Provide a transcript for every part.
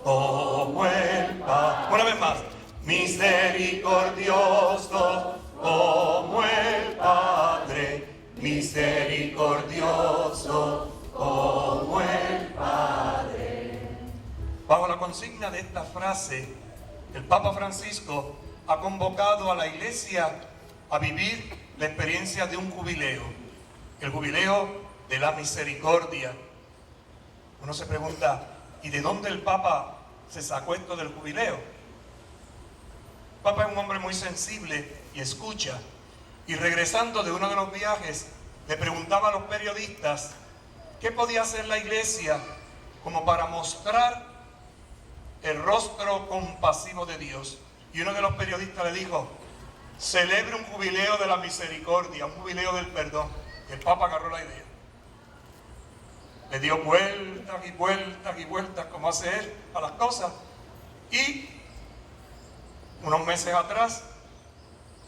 como el Padre. Una vez más, misericordioso como el Padre, misericordioso como el Padre. Bajo la consigna de esta frase, el Papa Francisco ha convocado a la Iglesia a vivir la experiencia de un jubileo, el jubileo de la misericordia. Uno se pregunta, ¿y de dónde el Papa se sacó esto del jubileo? El Papa es un hombre muy sensible y escucha. Y regresando de uno de los viajes, le preguntaba a los periodistas qué podía hacer la Iglesia como para mostrar el rostro compasivo de Dios. Y uno de los periodistas le dijo, celebre un jubileo de la misericordia, un jubileo del perdón. Y el Papa agarró la idea. Le dio vueltas y vueltas y vueltas, como hace él, a las cosas. Y unos meses atrás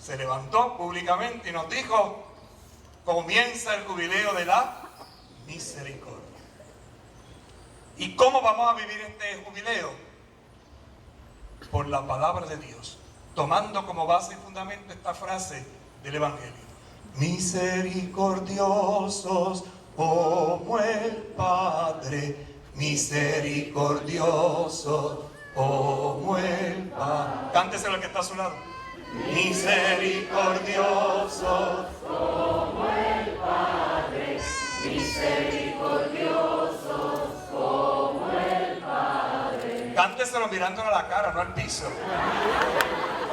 se levantó públicamente y nos dijo, comienza el jubileo de la misericordia. ¿Y cómo vamos a vivir este jubileo? Por la palabra de Dios, tomando como base y fundamento esta frase del Evangelio. Misericordiosos como el Padre, misericordioso como el Padre. Cántese lo que está a su lado. Misericordioso como el Padre, misericordioso como el Padre. Cánteselo mirándolo a la cara, no al piso.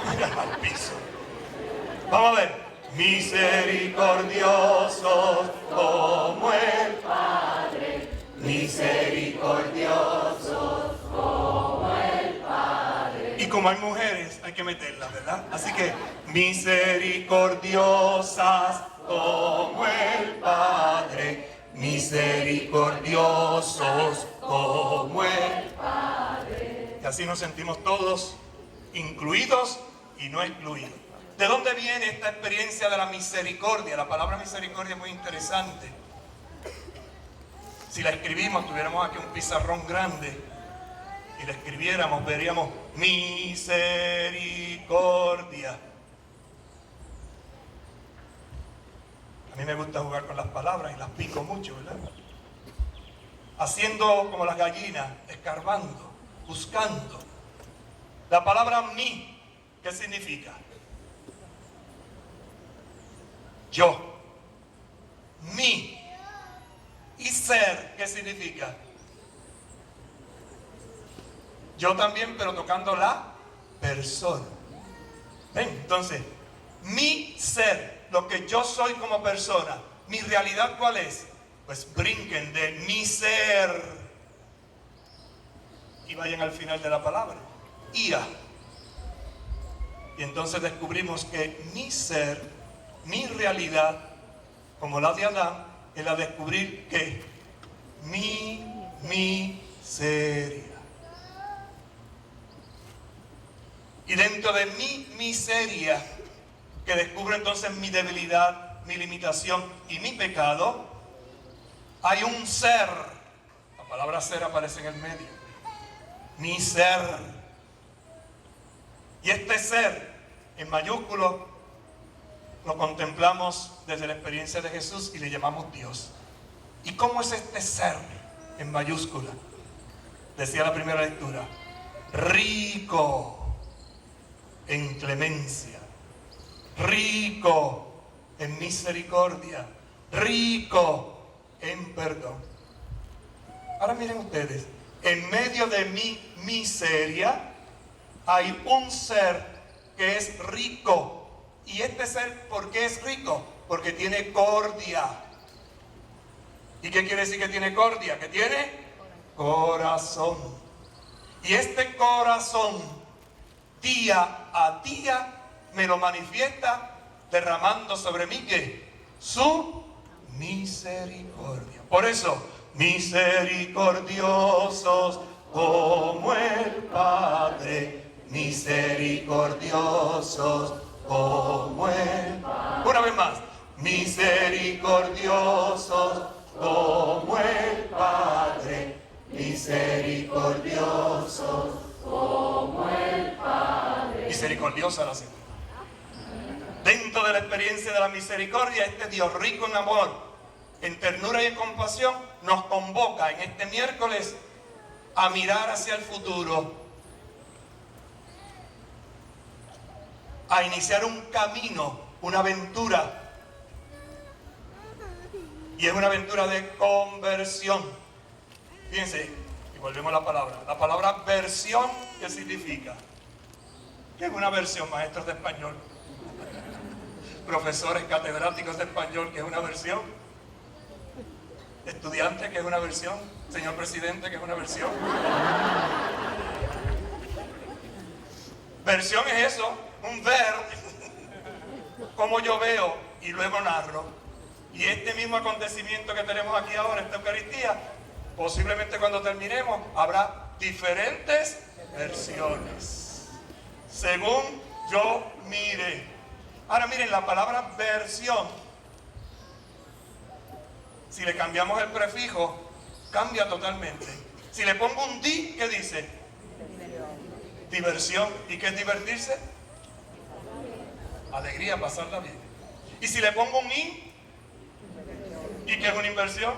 Mira al piso. Vamos a ver. Misericordioso como el Padre, misericordioso como el Padre. Y como hay mujeres, hay que meterlas, ¿verdad? Así que, misericordiosas como el Padre, misericordiosos como el Padre. Y así nos sentimos todos incluidos y no excluidos. ¿De dónde viene esta experiencia de la misericordia? La palabra misericordia es muy interesante. Si la escribimos, tuviéramos aquí un pizarrón grande y la escribiéramos, veríamos misericordia. A mí me gusta jugar con las palabras y las pico mucho, ¿verdad? Haciendo como las gallinas, escarbando, buscando. La palabra mi, ¿qué significa? Yo, mi, y ser, ¿qué significa? Yo también, pero tocando la persona. ¿Ven? Entonces, mi ser, lo que yo soy como persona, mi realidad, ¿cuál es? Pues brinquen de mi ser y vayan al final de la palabra, ia. Y entonces descubrimos que mi ser, mi realidad, como la de Adán, es la de descubrir que mi miseria. Y dentro de mi miseria, que descubro entonces mi debilidad, mi limitación y mi pecado, hay un ser. La palabra ser aparece en el medio. Mi ser. Y este ser, en mayúsculo, lo contemplamos desde la experiencia de Jesús y le llamamos Dios. ¿Y cómo es este ser en mayúscula? Decía la primera lectura, rico en clemencia, rico en misericordia, rico en perdón. Ahora miren ustedes, en medio de mi miseria hay un ser que es rico. Y este ser, ¿por qué es rico? Porque tiene cordia. ¿Y qué quiere decir que tiene cordia? ¿Que tiene? Corazón. Y este corazón, día a día, me lo manifiesta derramando sobre mí, ¿qué? Su misericordia. Por eso, misericordiosos como el Padre, misericordiosos como el Padre. Una vez más, misericordiosos como el Padre, misericordiosos misericordiosa la segunda. Dentro de la experiencia de la misericordia, este Dios rico en amor, en ternura y en compasión, nos convoca en este miércoles a mirar hacia el futuro, a iniciar un camino, una aventura. Y es una aventura de conversión. Fíjense, y volvemos a la palabra. La palabra versión, ¿qué significa? ¿Qué es una versión, maestros de español? Profesores catedráticos de español, ¿qué es una versión? Estudiantes, ¿qué es una versión? Señor presidente, ¿qué es una versión? Versión es eso, un ver, como yo veo y luego narro. Y este mismo acontecimiento que tenemos aquí ahora, esta Eucaristía, posiblemente cuando terminemos habrá diferentes versiones, según yo mire. Ahora miren, la palabra versión, si le cambiamos el prefijo, cambia totalmente. Si le pongo un di, ¿qué dice? Diversión. ¿Y qué es divertirse? Alegría, pasarla bien. Y si le pongo un in, ¿y qué es una inversión?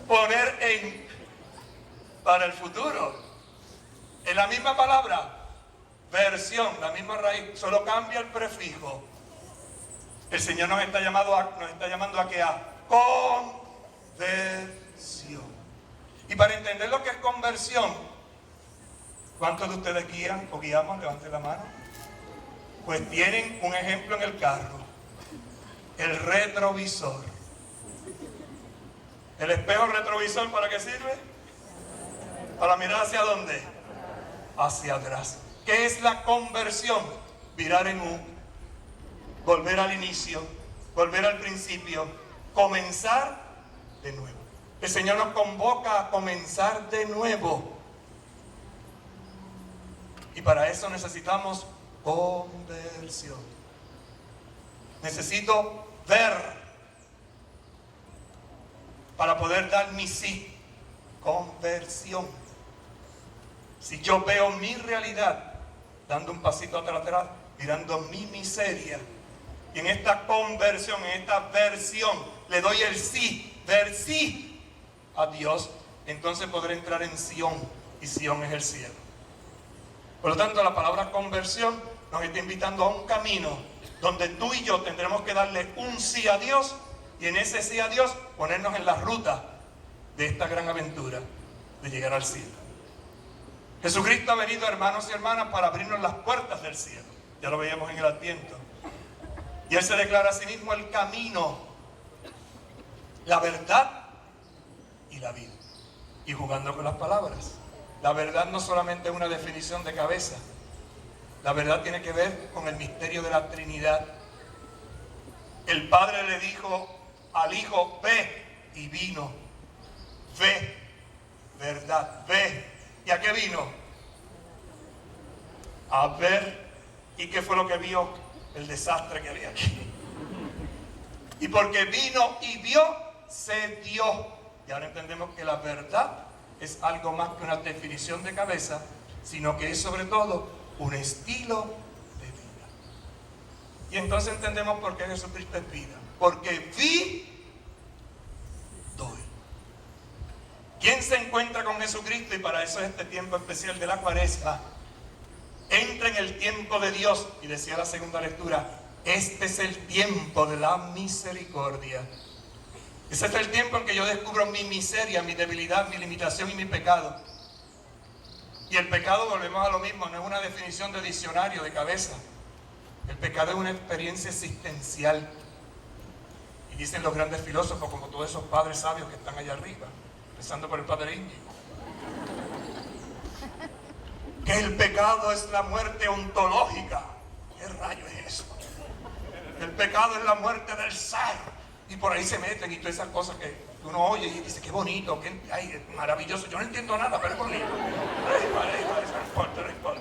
Poner en para el futuro. Es la misma palabra, versión, la misma raíz, solo cambia el prefijo. El Señor nos está llamando a que a conversión. Y para entender lo que es conversión, ¿cuántos de ustedes guían o guiamos? Levanten la mano. Pues tienen un ejemplo en el carro, el retrovisor. ¿El espejo retrovisor para qué sirve? Para mirar hacia dónde, hacia atrás. ¿Qué es la conversión? Virar en U, volver al inicio, volver al principio, comenzar de nuevo. El Señor nos convoca a comenzar de nuevo. Y para eso necesitamos conversión. Necesito ver para poder dar mi sí. Conversión. Si yo veo mi realidad, dando un pasito atrás, mirando mi miseria, y en esta conversión, en esta versión, le doy el sí, ver sí a Dios, entonces podré entrar en Sión, y Sión es el cielo. Por lo tanto, la palabra conversión nos está invitando a un camino donde tú y yo tendremos que darle un sí a Dios, y en ese sí a Dios ponernos en la ruta de esta gran aventura de llegar al cielo. Jesucristo ha venido, hermanos y hermanas, para abrirnos las puertas del cielo. Ya lo veíamos en el Adviento. Y Él se declara a sí mismo el camino, la verdad y la vida. Y jugando con las palabras, la verdad no solamente es una definición de cabeza. La verdad tiene que ver con el misterio de la Trinidad. El Padre le dijo al Hijo, ve, y vino. Ve, verdad, ve. ¿Y a qué vino? A ver. ¿Y qué fue lo que vio? El desastre que había aquí. Y porque vino y vio, se dio. Y ahora entendemos que la verdad es algo más que una definición de cabeza, sino que es sobre todo un estilo de vida. Y entonces entendemos por qué Jesucristo es vida. Porque vi, doy. ¿Quién se encuentra con Jesucristo? Y para eso es este tiempo especial de la Cuaresma. Entra en el tiempo de Dios. Y decía la segunda lectura, este es el tiempo de la misericordia. Ese es el tiempo en que yo descubro mi miseria, mi debilidad, mi limitación y mi pecado. Y el pecado, volvemos a lo mismo, no es una definición de diccionario, de cabeza. El pecado es una experiencia existencial. Y dicen los grandes filósofos, como todos esos padres sabios que están allá arriba, empezando por el padre Íñigo, que el pecado es la muerte ontológica. ¿Qué rayo es eso? El pecado es la muerte del ser. Y por ahí se meten y todas esas cosas que uno oye y dice, qué bonito, qué ay, maravilloso. Yo no entiendo nada, pero es bonito. No importa.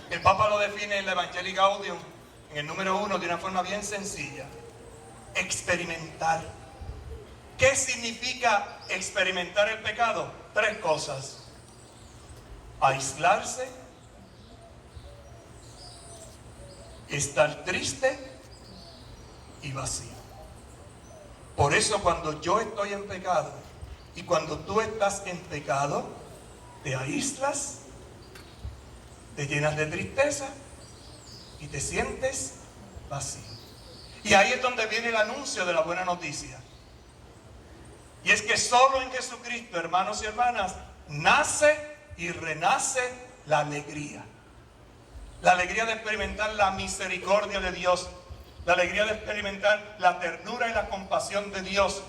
El Papa lo define en la Evangelii Gaudium, en el número 1, de una forma bien sencilla. Experimentar ¿Qué significa experimentar el pecado? 3 cosas. Aislarse, estar triste y vacío. Por eso cuando yo estoy en pecado y cuando tú estás en pecado, te aíslas, te llenas de tristeza y te sientes vacío. Y ahí es donde viene el anuncio de la buena noticia. Y es que solo en Jesucristo, hermanos y hermanas, nace y renace la alegría. La alegría de experimentar la misericordia de Dios. La alegría de experimentar la ternura y la compasión de Dios.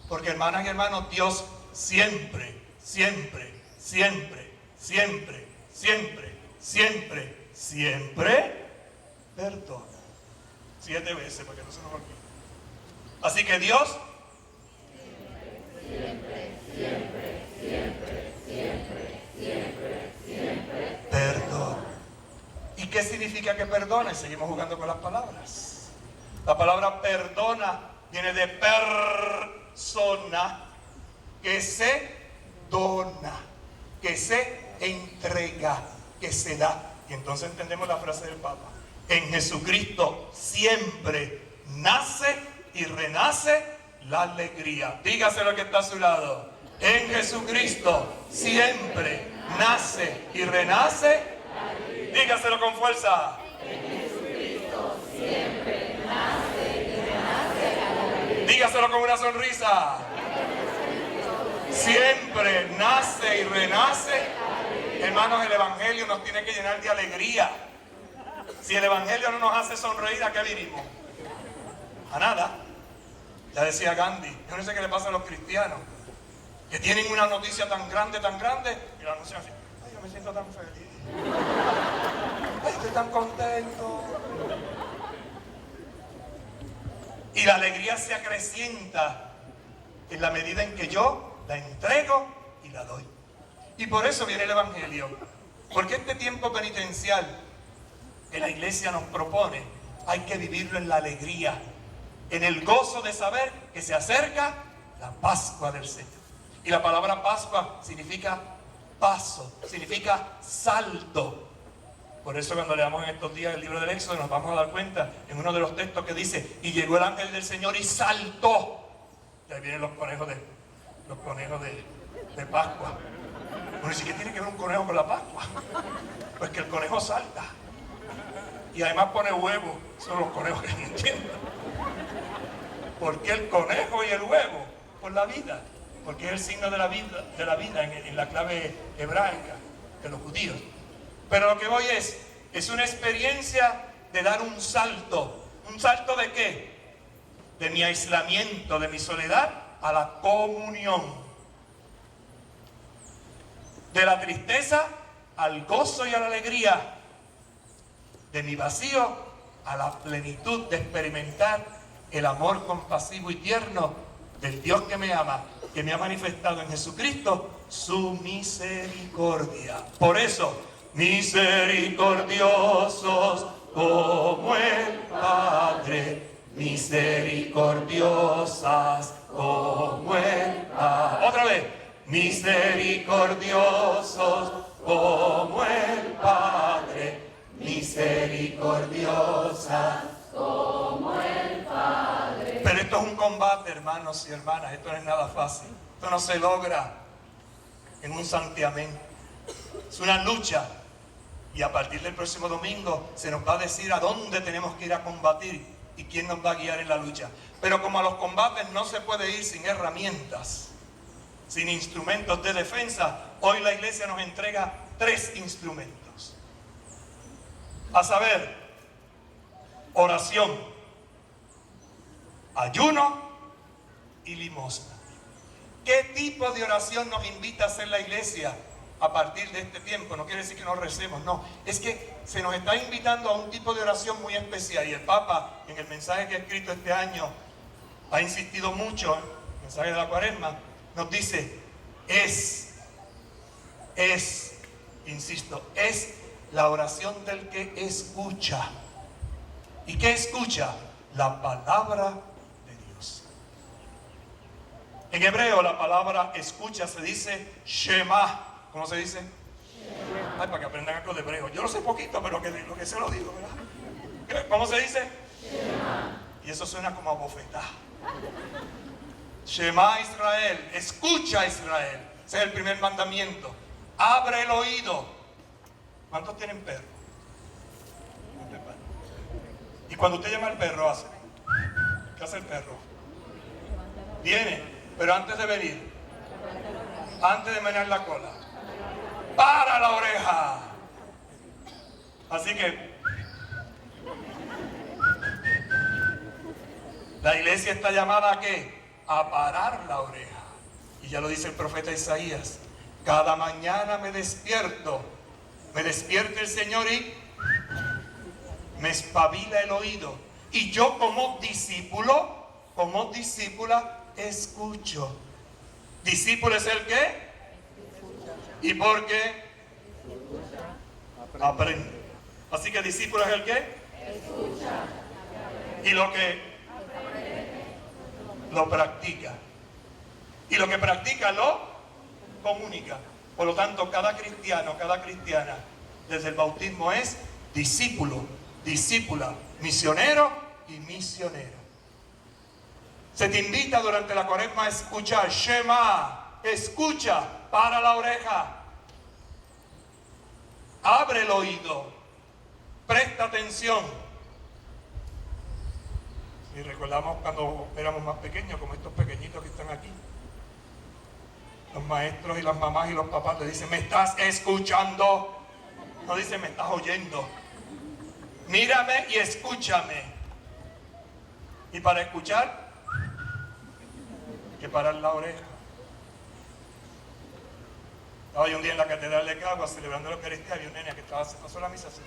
Porque, hermanas y hermanos, Dios siempre, siempre, siempre, siempre, siempre, siempre, siempre perdona. 7 veces para que no se nos olvide. Así que Dios siempre, siempre, siempre, siempre, siempre, siempre perdona. ¿Y qué significa que perdone? Seguimos jugando con las palabras. La palabra perdona viene de persona, que se dona, que se entrega, que se da. Y entonces entendemos la frase del Papa. En Jesucristo siempre nace y renace la alegría. Dígase lo que está a su lado. En Jesucristo siempre nace y renace. Dígaselo con fuerza. En Jesucristo siempre nace y renace la alegría. Dígaselo con una sonrisa. Siempre nace y renace. Hermanos, el Evangelio nos tiene que llenar de alegría. Si el Evangelio no nos hace sonreír, ¿a qué vinimos? A nada. Ya decía Gandhi, yo no sé qué le pasa a los cristianos, que tienen una noticia tan grande, y la anuncian así: ay, yo me siento tan feliz. Ay, estoy tan contento. Y la alegría se acrecienta en la medida en que yo la entrego y la doy. Y por eso viene el Evangelio. Porque este tiempo penitencial que la iglesia nos propone, hay que vivirlo en la alegría, en el gozo de saber que se acerca la Pascua del Señor. Y la palabra Pascua significa paso, significa salto. Por eso cuando leamos en estos días el libro del Éxodo nos vamos a dar cuenta en uno de los textos que dice: y llegó el ángel del Señor y saltó. Y ahí vienen los conejos de Pascua. Uno dice: ¿qué tiene que ver un conejo con la Pascua? Pues que el conejo salta. Y además pone huevo. Son los conejos que no entiendo. ¿Por qué el conejo y el huevo? Por la vida. Porque es el signo de la vida en la clave hebraica de los judíos. Pero lo que voy es una experiencia de dar un salto. ¿Un salto de qué? De mi aislamiento, de mi soledad, a la comunión. De la tristeza al gozo y a la alegría. De mi vacío a la plenitud de experimentar el amor compasivo y tierno del Dios que me ama, que me ha manifestado en Jesucristo su misericordia. Por eso, misericordiosos como el Padre, misericordiosas como el Padre. Otra vez, misericordiosos como el Padre, misericordiosas Como el Padre. Pero esto es un combate, hermanos y hermanas. Esto no es nada fácil. Esto no se logra en un santiamén. Es una lucha. Y a partir del próximo domingo se nos va a decir a dónde tenemos que ir a combatir y quién nos va a guiar en la lucha. Pero como a los combates no se puede ir sin herramientas, sin instrumentos de defensa, hoy la iglesia nos entrega 3 instrumentos. A saber, oración, ayuno y limosna. ¿Qué tipo de oración nos invita a hacer la iglesia a partir de este tiempo? No quiere decir que no recemos, no. Es que se nos está invitando a un tipo de oración muy especial. Y el Papa, en el mensaje que ha escrito este año, ha insistido mucho, el mensaje de la Cuaresma, nos dice, insisto, es la oración del que escucha. ¿Y qué escucha? La palabra de Dios. En hebreo la palabra escucha se dice Shema. ¿Cómo se dice? Shema. Ay, para que aprendan algo de hebreo. Yo lo sé poquito, pero lo que se lo digo, ¿verdad? ¿Cómo se dice? Shema. Y eso suena como a bofetada. Shema Israel, escucha Israel. Ese es el primer mandamiento. Abre el oído. ¿Cuántos tienen perro? Y cuando usted llama al perro, hace. ¿Qué hace el perro? Viene, pero antes de venir, antes de menear la cola, para la oreja. Así que la iglesia está llamada ¿a qué? A parar la oreja. Y ya lo dice el profeta Isaías: cada mañana me despierta el Señor y me espabila el oído. Y yo como discípulo, como discípula, escucho. ¿Discípulo es el qué? ¿Y por qué? Aprende. Así que discípulo es el qué? Escucha. Y lo que lo practica. Y lo que practica lo comunica. Por lo tanto, cada cristiano, cada cristiana, desde el bautismo es discípulo, discípula, misionero y misionera. Se te invita durante la Cuaresma a escuchar. Shema, escucha, para la oreja, abre el oído, presta atención. Y recordamos cuando éramos más pequeños, como estos pequeñitos que están aquí, los maestros y las mamás y los papás le dicen: ¿me estás escuchando? No dicen: ¿me estás oyendo? Mírame y escúchame. Y para escuchar hay que parar la oreja. Estaba yo un día en la catedral de Caguas celebrando la Eucaristía. Había un nene que se pasó la misa así.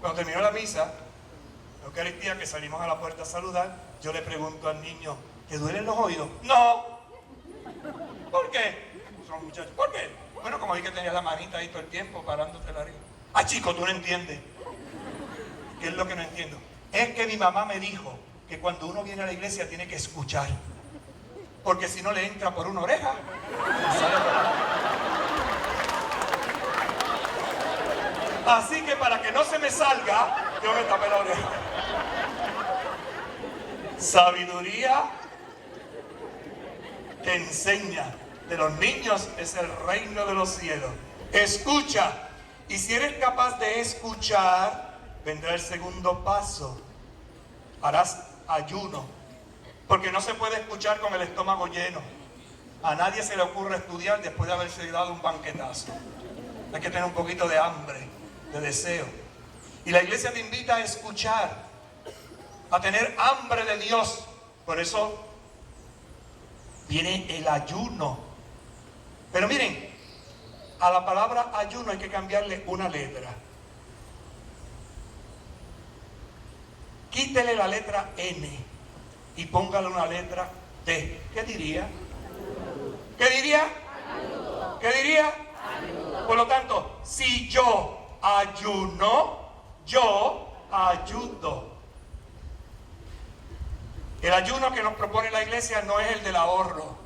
Cuando terminó la misa, la Eucaristía, que salimos a la puerta a saludar, yo le pregunto al niño: ¿te duelen los oídos? No. ¿Por qué? Son muchachos. ¿Por qué? Bueno, como vi que tenías la manita ahí todo el tiempo parándote la arriba. Ah, chico, tú no entiendes. ¿Qué es lo que no entiendo? Es que mi mamá me dijo que cuando uno viene a la iglesia tiene que escuchar, porque si no le entra por una oreja y sale por la otra. Así que para que no se me salga, yo me tapé la oreja. Sabiduría que enseña de los niños es el reino de los cielos. Escucha. Y si eres capaz de escuchar, vendrá el segundo paso. Harás ayuno. Porque no se puede escuchar con el estómago lleno. A nadie se le ocurre estudiar después de haberse dado un banquetazo. Hay que tener un poquito de hambre, de deseo. Y la iglesia te invita a escuchar, a tener hambre de Dios. Por eso viene el ayuno. Pero miren, a la palabra ayuno hay que cambiarle una letra. Quítele la letra N y póngale una letra T. ¿Qué diría? ¿Qué diría? ¿Qué diría? Por lo tanto, si yo ayuno, yo ayudo. El ayuno que nos propone la iglesia no es el del ahorro.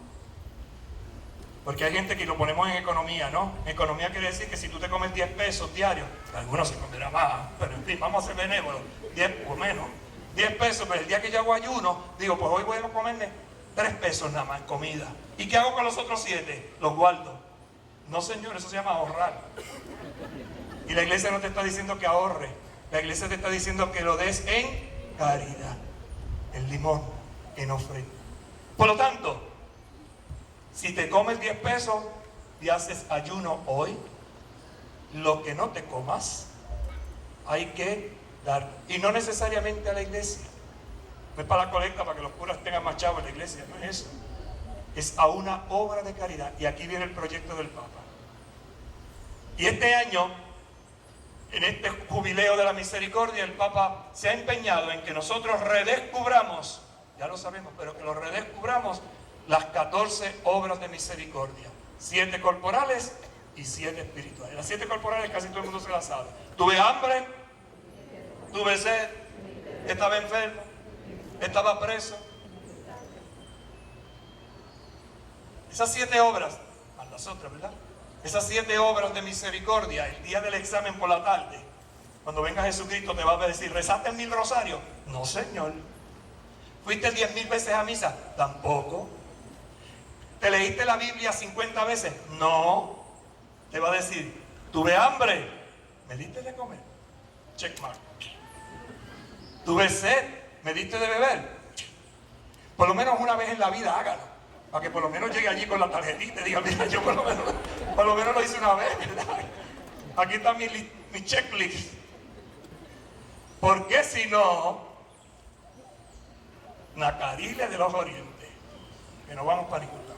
Porque hay gente que lo ponemos en economía, ¿no? Economía quiere decir que si tú te comes 10 pesos diarios, algunos se comerán más, pero en fin, vamos a ser benévolos, 10 o menos, 10 pesos, pero el día que yo hago ayuno, digo, pues hoy voy a comerme 3 pesos nada más en comida. ¿Y qué hago con los otros 7? Los guardo. No, señor, eso se llama ahorrar. Y la iglesia no te está diciendo que ahorre, la iglesia te está diciendo que lo des en caridad, el limón en ofrenda. Por lo tanto, si te comes 10 pesos y haces ayuno hoy, lo que no te comas hay que dar. Y no necesariamente a la iglesia. No es para la colecta, para que los curas tengan más chavos en la iglesia. No es eso. Es a una obra de caridad. Y aquí viene el proyecto del Papa. Y este año, en este jubileo de la misericordia, el Papa se ha empeñado en que nosotros redescubramos, ya lo sabemos, pero que lo redescubramos, las 14 obras de misericordia, 7 corporales y 7 espirituales. Las 7 corporales casi todo el mundo se las sabe. Tuve hambre, tuve sed, estaba enfermo, estaba preso, Esas 7 obras, más las otras, ¿verdad? Esas 7 obras de misericordia, el día del examen por la tarde, cuando venga Jesucristo te va a decir, ¿rezaste 1000 rosarios? No, Señor. ¿Fuiste 10,000 veces a misa? Tampoco. ¿Te leíste la Biblia 50 veces? No. Te va a decir, ¿tuve hambre? ¿Me diste de comer? Checkmark. ¿Tuve sed? ¿Me diste de beber? Por lo menos una vez en la vida hágalo, para que por lo menos llegue allí con la tarjetita y diga, mira, yo por lo menos lo hice una vez, ¿verdad? Aquí está mi checklist. Porque si no, Nacariles de los Orientes, que no vamos para ningún lado.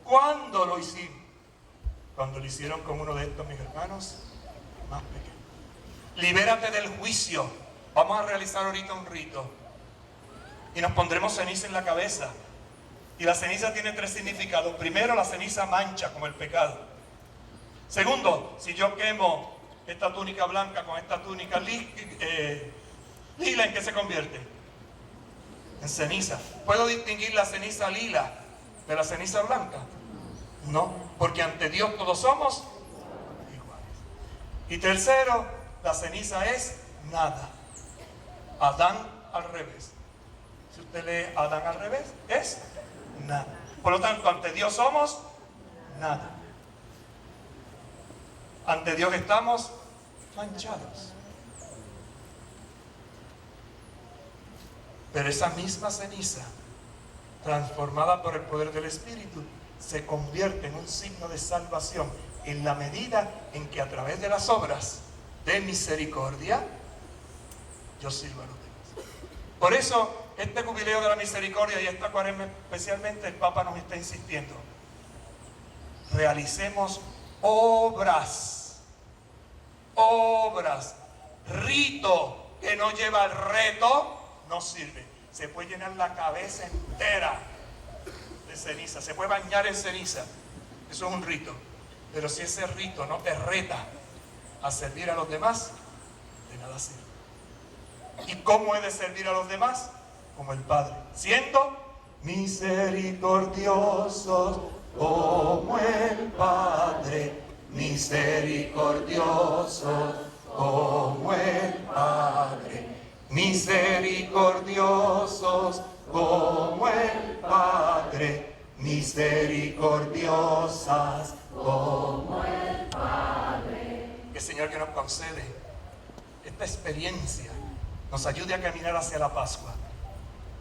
¿Cuándo lo hicimos? Cuando lo hicieron con uno de estos mis hermanos más pequeños. Libérate del juicio. Vamos a realizar ahorita un rito y nos pondremos ceniza en la cabeza. Y la ceniza tiene 3 significados. Primero, la ceniza mancha, como el pecado. Segundo, si yo quemo esta túnica blanca con esta túnica lila, ¿en qué se convierte? En ceniza. ¿Puedo distinguir la ceniza lila de la ceniza blanca? No, porque ante Dios todos somos iguales. Y tercero, la ceniza es nada. Adán al revés. Si usted lee Adán al revés, es nada. Por lo tanto, ante Dios somos nada. Ante Dios estamos manchados. Pero esa misma ceniza, transformada por el poder del Espíritu, se convierte en un signo de salvación en la medida en que a través de las obras de misericordia yo sirvo a los demás. Por eso este jubileo de la misericordia y esta cuaresma especialmente, el Papa nos está insistiendo: realicemos obras, rito que no lleva el reto no sirve. Se puede llenar la cabeza entera de ceniza, se puede bañar en ceniza, eso es un rito. Pero si ese rito no te reta a servir a los demás, de nada sirve. ¿Y cómo he de servir a los demás? Como el Padre, siendo misericordiosos como el Padre, misericordiosos como el Padre, misericordiosos como el Padre, misericordiosas como el Padre. Que el Señor que nos concede esta experiencia nos ayude a caminar hacia la Pascua,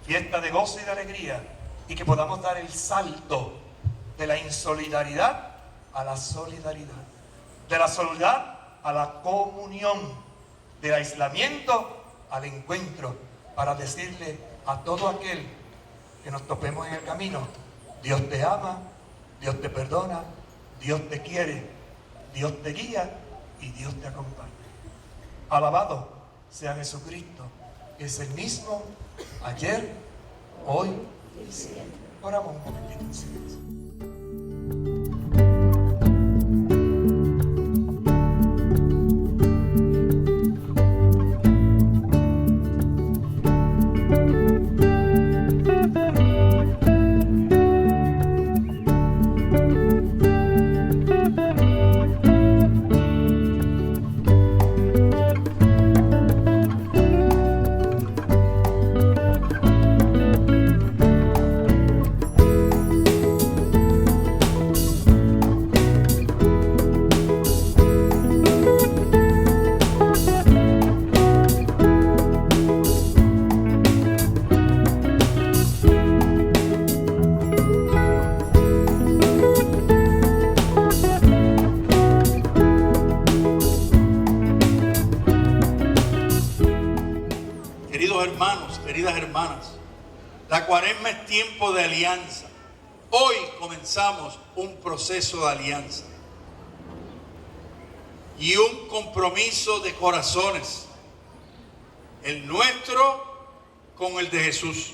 fiesta de gozo y de alegría, y que podamos dar el salto de la insolidaridad a la solidaridad, de la soledad a la comunión, del aislamiento al encuentro, para decirle a todo aquel que nos topemos en el camino: Dios te ama, Dios te perdona, Dios te quiere, Dios te guía y Dios te acompaña. Alabado sea Jesucristo, que es el mismo ayer, hoy y siempre. Oramos un momentito en silencio. Queridas hermanas, la cuaresma es tiempo de alianza. Hoy comenzamos un proceso de alianza y un compromiso de corazones, el nuestro con el de Jesús.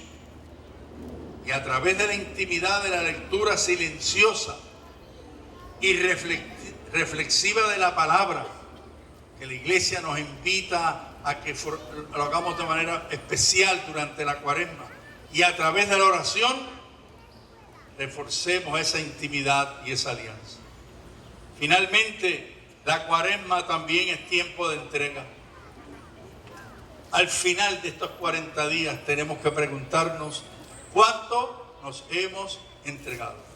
Y a través de la intimidad de la lectura silenciosa y reflexiva de la palabra, que la Iglesia nos invita a que lo hagamos de manera especial durante la cuaresma, y a través de la oración reforcemos esa intimidad y esa alianza. Finalmente, la Cuaresma también es tiempo de entrega. Al final de estos 40 días tenemos que preguntarnos cuánto nos hemos entregado.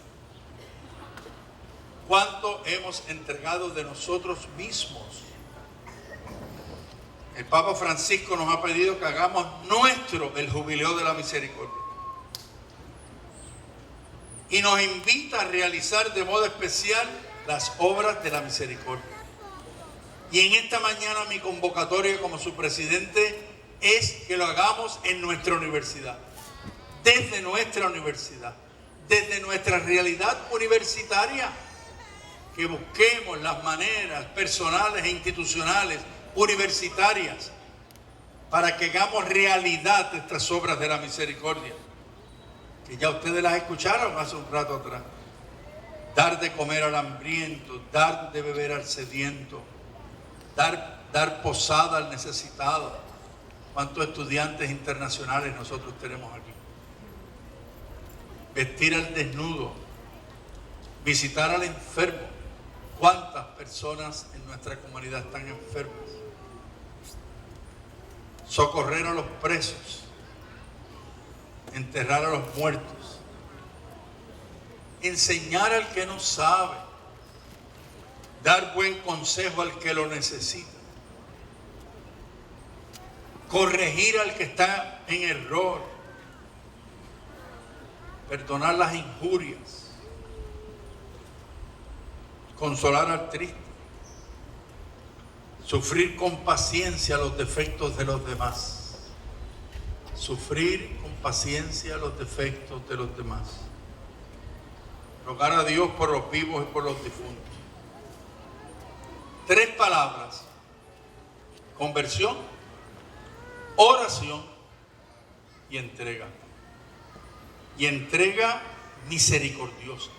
¿Cuánto hemos entregado de nosotros mismos? El Papa Francisco nos ha pedido que hagamos nuestro el jubileo de la misericordia. Y nos invita a realizar de modo especial las obras de la misericordia. Y en esta mañana mi convocatoria como su presidente es que lo hagamos en nuestra universidad. Desde nuestra universidad. Desde nuestra realidad universitaria. Que busquemos las maneras personales e institucionales universitarias para que hagamos realidad estas obras de la misericordia, que ya ustedes las escucharon hace un rato atrás. Dar de comer al hambriento, dar de beber al sediento, dar posada al necesitado. ¿Cuántos estudiantes internacionales nosotros tenemos aquí? Vestir al desnudo, visitar al enfermo. ¿Cuántas personas en nuestra comunidad están enfermas? Socorrer a los presos, enterrar a los muertos, enseñar al que no sabe, dar buen consejo al que lo necesita, corregir al que está en error, perdonar las injurias, consolar al triste, sufrir con paciencia los defectos de los demás. Sufrir con paciencia los defectos de los demás. Rogar a Dios por los vivos y por los difuntos. 3 palabras: conversión, oración y entrega. Y entrega misericordiosa.